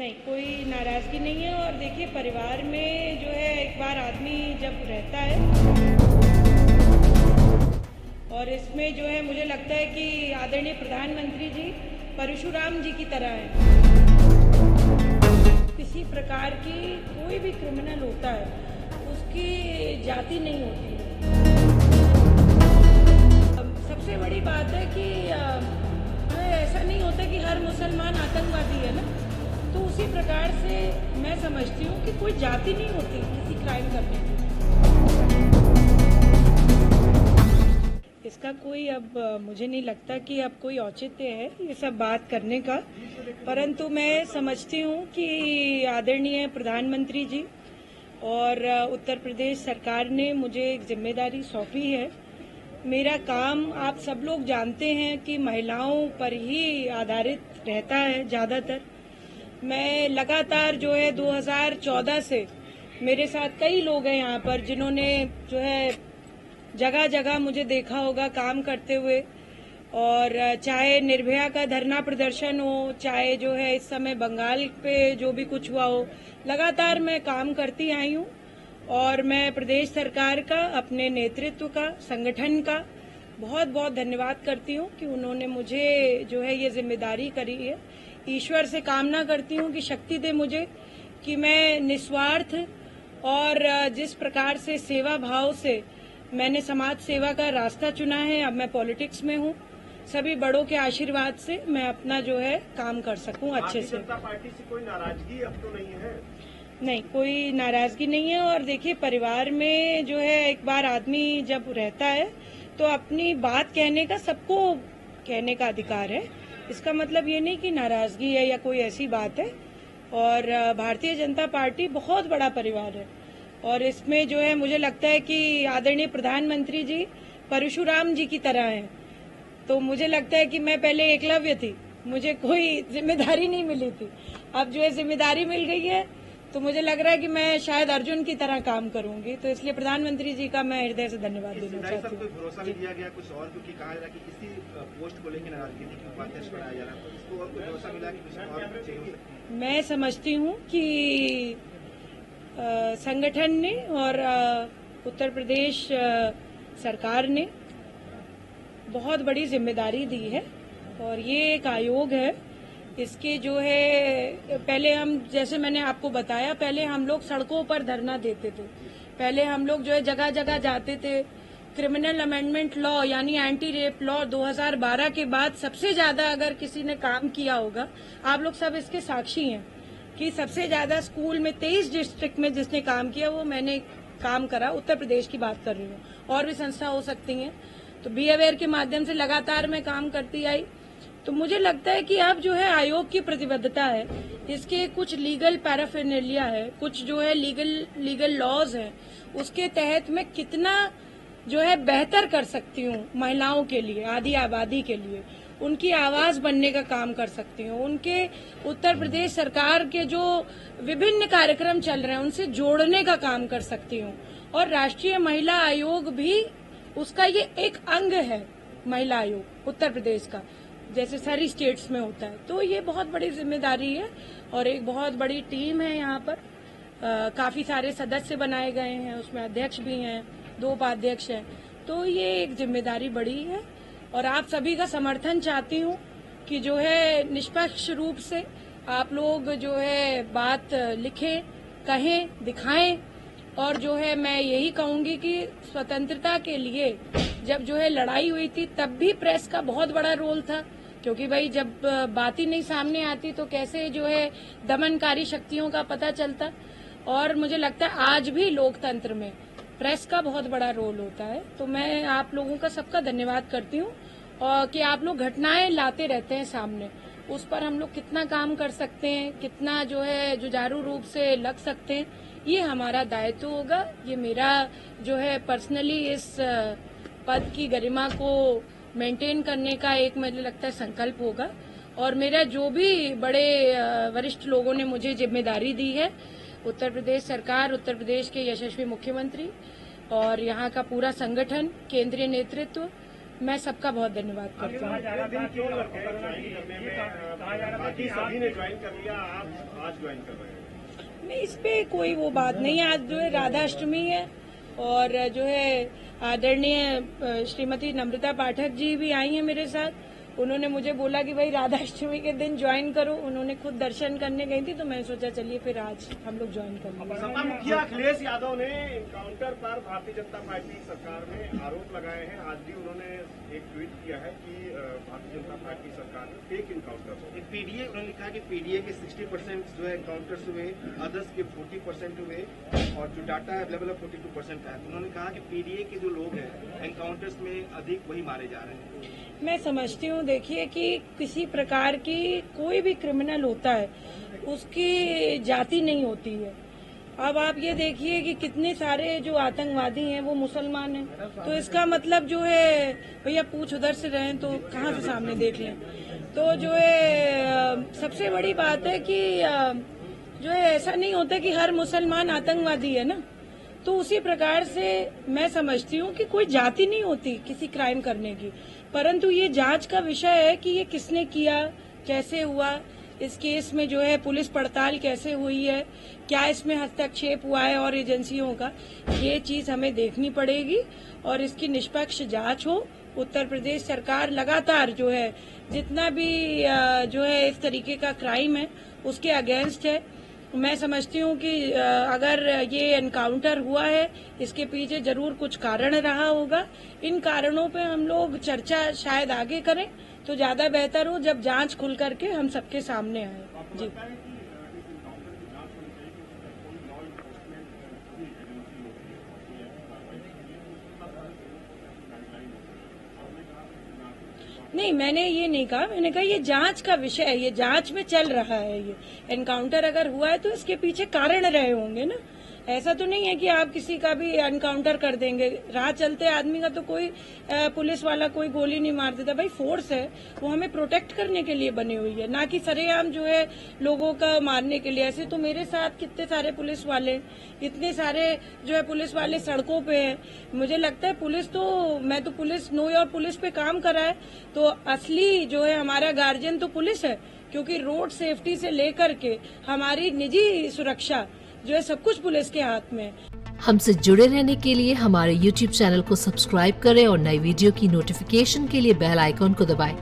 नहीं, कोई नाराजगी नहीं है। और देखिए, परिवार में जो है एक बार आदमी जब रहता है और इसमें जो है मुझे लगता है कि आदरणीय प्रधानमंत्री जी परशुराम जी की तरह हैं। किसी प्रकार की कोई भी क्रिमिनल होता है उसकी जाति नहीं होती है। सबसे बड़ी बात है कि ऐसा नहीं होता कि हर मुसलमान आतंकवादी है ना, तो उसी प्रकार से मैं समझती हूँ कि कोई जाति नहीं होती किसी क्राइम करने की। इसका कोई अब मुझे नहीं लगता कि अब कोई औचित्य है ये सब बात करने का, परंतु मैं समझती हूँ कि आदरणीय प्रधानमंत्री जी और उत्तर प्रदेश सरकार ने मुझे एक जिम्मेदारी सौंपी है। मेरा काम आप सब लोग जानते हैं कि महिलाओं पर ही आधारित रहता है ज़्यादातर। मैं लगातार जो है 2014 से मेरे साथ कई लोग हैं यहाँ पर जिन्होंने जो है जगह जगह मुझे देखा होगा काम करते हुए, और चाहे निर्भया का धरना प्रदर्शन हो, चाहे जो है इस समय बंगाल पे जो भी कुछ हुआ हो, लगातार मैं काम करती आई हूँ। और मैं प्रदेश सरकार का, अपने नेतृत्व का, संगठन का बहुत बहुत धन्यवाद करती हूँ कि उन्होंने मुझे जो है ये जिम्मेदारी करी है। ईश्वर से कामना करती हूँ कि शक्ति दे मुझे कि मैं निस्वार्थ और जिस प्रकार से सेवा भाव से मैंने समाज सेवा का रास्ता चुना है, अब मैं पॉलिटिक्स में हूँ, सभी बड़ों के आशीर्वाद से मैं अपना जो है काम कर सकूँ अच्छे से। जनता पार्टी से कोई नाराजगी अब तो नहीं है? नहीं, कोई नाराजगी नहीं है। और देखिए, परिवार में जो है एक बार आदमी जब रहता है तो अपनी बात कहने का, सबको कहने का अधिकार है। इसका मतलब ये नहीं कि नाराजगी है या कोई ऐसी बात है। और भारतीय जनता पार्टी बहुत बड़ा परिवार है और इसमें जो है मुझे लगता है कि आदरणीय प्रधानमंत्री जी परशुराम जी की तरह हैं। तो मुझे लगता है कि मैं पहले एकलव्य थी, मुझे कोई जिम्मेदारी नहीं मिली थी, अब जो है जिम्मेदारी मिल गई है तो मुझे लग रहा है कि मैं शायद अर्जुन की तरह काम करूंगी। तो इसलिए प्रधानमंत्री जी का मैं हृदय से धन्यवाद देना चाहती हूँ। भरोसा भी दिया गया कुछ और, क्योंकि कहा जा रहा है कि किसी पोस्ट को लेकर नाराजगी थी कि उपाध्यक्ष बनाया जा रहा है, तो इसको और कोई भरोसा मिला कि कुछ और चेंज हो सकती है? मैं समझती हूँ कि संगठन ने और उत्तर प्रदेश सरकार ने बहुत बड़ी जिम्मेदारी दी है और ये एक आयोग है। इसके जो है पहले हम, जैसे मैंने आपको बताया, पहले हम लोग सड़कों पर धरना देते थे, पहले हम लोग जो है जगह जगह जाते थे। क्रिमिनल अमेंडमेंट लॉ यानी एंटी रेप लॉ 2012 के बाद सबसे ज्यादा अगर किसी ने काम किया होगा, आप लोग सब इसके साक्षी हैं कि सबसे ज्यादा स्कूल में 23 डिस्ट्रिक्ट में जिसने काम किया वो मैंने काम करा। उत्तर प्रदेश की बात कर रही हूँ, और भी संस्था हो सकती हैं। तो बी अवेयर के माध्यम से लगातार मैं काम करती आई। तो मुझे लगता है कि अब जो है आयोग की प्रतिबद्धता है, इसके कुछ लीगल पैराफिनेलिया है, कुछ जो है लीगल लॉज है, उसके तहत मैं कितना जो है बेहतर कर सकती हूँ महिलाओं के लिए, आधी आबादी के लिए, उनकी आवाज बनने का काम कर सकती हूँ। उनके उत्तर प्रदेश सरकार के जो विभिन्न कार्यक्रम चल रहे हैं उनसे जोड़ने का काम कर सकती हूँ। और राष्ट्रीय महिला आयोग भी उसका ये एक अंग है, महिला आयोग उत्तर प्रदेश का, जैसे सारी स्टेट्स में होता है। तो ये बहुत बड़ी जिम्मेदारी है और एक बहुत बड़ी टीम है यहाँ पर। काफी सारे सदस्य बनाए गए हैं, उसमें अध्यक्ष भी हैं, 2 उपाध्यक्ष हैं। तो ये एक जिम्मेदारी बड़ी है और आप सभी का समर्थन चाहती हूँ कि जो है निष्पक्ष रूप से आप लोग जो है बात लिखें, कहें, दिखाएं। और जो है मैं यही कहूंगी कि स्वतंत्रता के लिए जब जो है लड़ाई हुई थी तब भी प्रेस का बहुत बड़ा रोल था, क्योंकि भाई जब बात ही नहीं सामने आती तो कैसे जो है दमनकारी शक्तियों का पता चलता। और मुझे लगता है आज भी लोकतंत्र में प्रेस का बहुत बड़ा रोल होता है। तो मैं आप लोगों का सबका धन्यवाद करती हूँ और कि आप लोग घटनाएं लाते रहते हैं सामने, उस पर हम लोग कितना काम कर सकते हैं, कितना जो है जुझारू रूप से लग सकते हैं, ये हमारा दायित्व होगा। ये मेरा जो है पर्सनली इस पद की गरिमा को मेंटेन करने का एक मुझे लगता है संकल्प होगा। और मेरा जो भी बड़े वरिष्ठ लोगों ने मुझे जिम्मेदारी दी है, उत्तर प्रदेश सरकार, उत्तर प्रदेश के यशस्वी मुख्यमंत्री और यहाँ का पूरा संगठन, केंद्रीय नेतृत्व मैं सबका बहुत धन्यवाद करती हूँ। सभी ने ज्वाइन कर लिया, आप आज ज्वाइन कर रहे हैं? नहीं, इस पे कोई वो बात नहीं है। आज जो है राधाष्टमी है और जो है आदरणीय श्रीमती नम्रता पाठक जी भी आई हैं मेरे साथ। उन्होंने मुझे बोला कि भाई राधाष्टमी के दिन ज्वाइन करो। उन्होंने खुद दर्शन करने गई थी तो मैं सोचा चलिए फिर आज हम लोग ज्वाइन कर लेंगे। सपा मुखिया अखिलेश यादव ने एनकाउंटर पर भारतीय जनता पार्टी सरकार में आरोप लगाए हैं। आज भी उन्होंने एक ट्वीट किया है कि भारतीय जनता पार्टी सरकार में फेक एनकाउंटर। एक पीडीए, उन्होंने लिखा कि पीडीए के 60% जो है एनकाउंटर्स हुए, अदर्स के 40% हुए और जो डाटा अवेलेबल है 42% है। उन्होंने कहा कि पीडीए के जो लोग हैं एनकाउंटर्स में अधिक वही मारे जा रहे हैं। मैं समझती हूँ, देखिए कि किसी प्रकार की कोई भी क्रिमिनल होता है उसकी जाति नहीं होती है। अब आप ये देखिए कि कितने सारे जो आतंकवादी हैं वो मुसलमान हैं, तो इसका मतलब जो है भैया पूछ उधर से रहें तो कहाँ से सामने देख लें। तो जो है सबसे बड़ी बात है कि जो है ऐसा नहीं होता कि हर मुसलमान आतंकवादी है ना। तो उसी प्रकार से मैं समझती हूँ कि कोई जाति नहीं होती किसी क्राइम करने की, परंतु ये जांच का विषय है कि ये किसने किया, कैसे हुआ, इस केस में जो है पुलिस पड़ताल कैसे हुई है, क्या इसमें हस्तक्षेप हुआ है और एजेंसियों का, ये चीज हमें देखनी पड़ेगी और इसकी निष्पक्ष जांच हो। उत्तर प्रदेश सरकार लगातार जो है जितना भी जो है इस तरीके का क्राइम है उसके अगेंस्ट है। मैं समझती हूँ कि अगर ये एनकाउंटर हुआ है इसके पीछे जरूर कुछ कारण रहा होगा। इन कारणों पे हम लोग चर्चा शायद आगे करें तो ज्यादा बेहतर हो, जब जांच खुल करके हम सबके सामने आए। जी, नहीं, मैंने ये नहीं कहा। मैंने कहा ये जांच का विषय है, ये जांच में चल रहा है। ये एनकाउंटर अगर हुआ है तो इसके पीछे कारण रहे होंगे ना। ऐसा तो नहीं है कि आप किसी का भी एनकाउंटर कर देंगे। राह चलते आदमी का तो कोई पुलिस वाला कोई गोली नहीं मार देता। भाई फोर्स है, वो हमें प्रोटेक्ट करने के लिए बनी हुई है, ना कि सरेआम जो है लोगों का मारने के लिए। ऐसे तो मेरे साथ कितने सारे पुलिस वाले, इतने सारे जो है पुलिस वाले सड़कों पे हैं। मुझे लगता है मैं तो पुलिस नो योर पुलिस पे काम करा है, तो असली जो है हमारा गार्जियन तो पुलिस है, क्योंकि रोड सेफ्टी से लेकर के हमारी निजी सुरक्षा जो है सब कुछ पुलिस के हाथ में है। हमसे जुड़े रहने के लिए हमारे YouTube चैनल को सब्सक्राइब करें और नई वीडियो की नोटिफिकेशन के लिए बेल आइकॉन को दबाएं।